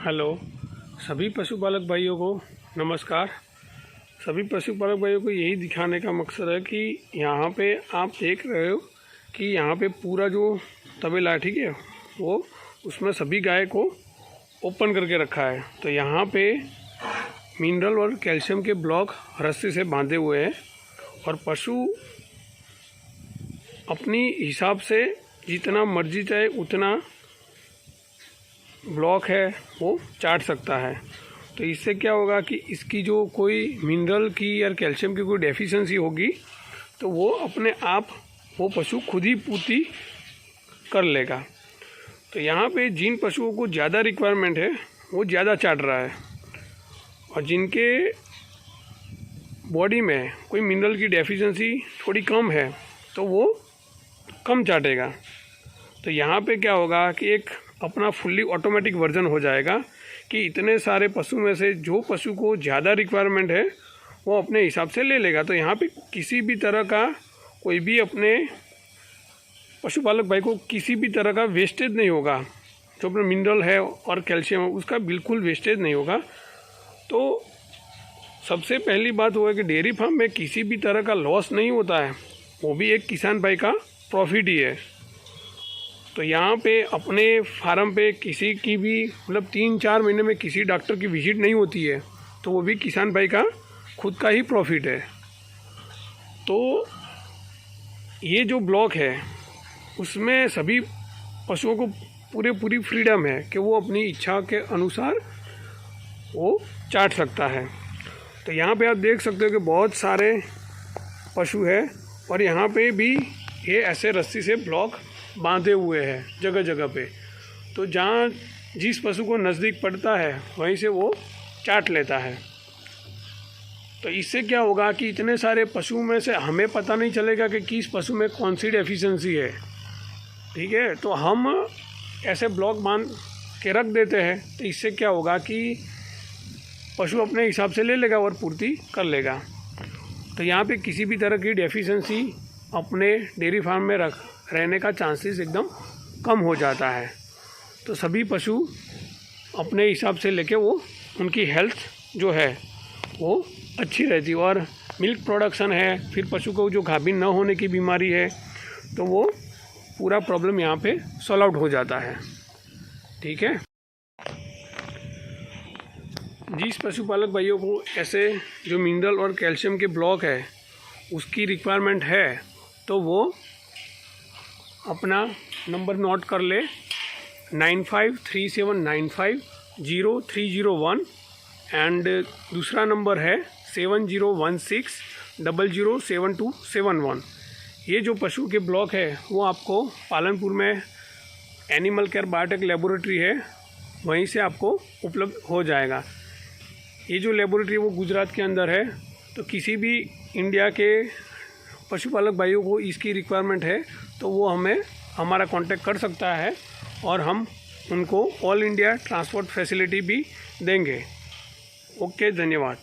Hello सभी पशुपालक भाइयों को नमस्कार। सभी पशुपालक भाइयों को यही दिखाने का मकसद है कि यहाँ पे आप देख रहे हो कि यहाँ पे पूरा जो तबेला है, ठीक है, वो उसमें सभी गाय को ओपन करके रखा है। तो यहाँ पे मिनरल और कैल्शियम के ब्लॉक रस्सी से बांधे हुए हैं और पशु अपनी हिसाब से जितना मर्जी चाहे उतना ब्लॉक है वो चाट सकता है। तो इससे क्या होगा कि इसकी जो कोई मिनरल की या कैल्शियम की कोई डेफिशिएंसी होगी तो वो अपने आप वो पशु खुद ही पूर्ति कर लेगा। तो यहाँ पे जिन पशुओं को ज़्यादा रिक्वायरमेंट है वो ज़्यादा चाट रहा है और जिनके बॉडी में कोई मिनरल की डेफिशिएंसी थोड़ी कम है तो वो कम चाटेगा। तो यहाँ पे क्या होगा कि एक अपना फुल्ली ऑटोमेटिक वर्जन हो जाएगा कि इतने सारे पशु में से जो पशु को ज़्यादा रिक्वायरमेंट है वो अपने हिसाब से ले लेगा। तो यहाँ पे किसी भी तरह का कोई भी अपने पशुपालक भाई को किसी भी तरह का वेस्टेज नहीं होगा। जो अपना मिनरल है और कैल्शियम है उसका बिल्कुल वेस्टेज नहीं होगा। तो सबसे पहली बात वो है कि डेयरी फार्म में किसी भी तरह का लॉस नहीं होता है, वो भी एक किसान भाई का प्रॉफिट ही है। तो यहाँ पे अपने फार्म पे किसी की भी मतलब 3-4 महीने में किसी डॉक्टर की विजिट नहीं होती है तो वो भी किसान भाई का खुद का ही प्रॉफिट है। तो ये जो ब्लॉक है उसमें सभी पशुओं को पूरी फ्रीडम है कि वो अपनी इच्छा के अनुसार वो चाट सकता है। तो यहाँ पे आप देख सकते हो कि बहुत सारे पशु है और यहाँ पे भी ये ऐसे रस्सी से ब्लॉक बांधे हुए हैं जगह जगह पे। तो जहाँ जिस पशु को नज़दीक पड़ता है वहीं से वो चाट लेता है। तो इससे क्या होगा कि इतने सारे पशु में से हमें पता नहीं चलेगा कि किस पशु में कौन सी डेफिशिएंसी है, ठीक है। तो हम ऐसे ब्लॉक बांध के रख देते हैं तो इससे क्या होगा कि पशु अपने हिसाब से ले लेगा और पूर्ति कर लेगा। तो यहाँ पे किसी भी तरह की डेफिशिएंसी अपने डेयरी फार्म में रहने का चांसेस एकदम कम हो जाता है। तो सभी पशु अपने हिसाब से लेके वो उनकी हेल्थ जो है वो अच्छी रहती है और मिल्क प्रोडक्शन है, फिर पशु को जो गाभिन न होने की बीमारी है तो वो पूरा प्रॉब्लम यहाँ पे सॉल्व आउट हो जाता है, ठीक है। जिस पशुपालक भाइयों को ऐसे जो मिनरल और कैल्शियम के ब्लॉक है उसकी रिक्वायरमेंट है तो वो अपना नंबर नोट कर ले 9537950301 एंड दूसरा नंबर है 7016007271। ये जो पशु के ब्लॉक है वो आपको पालनपुर में एनिमल केयर बायोटेक लेबोरेटरी है वहीं से आपको उपलब्ध हो जाएगा। ये जो लेबोरेटरी वो गुजरात के अंदर है। तो किसी भी इंडिया के पशुपालक भाइयों को इसकी रिक्वायरमेंट है तो वो हमें हमारा कांटेक्ट कर सकता है और हम उनको ऑल इंडिया ट्रांसपोर्ट फैसिलिटी भी देंगे। ओके, धन्यवाद।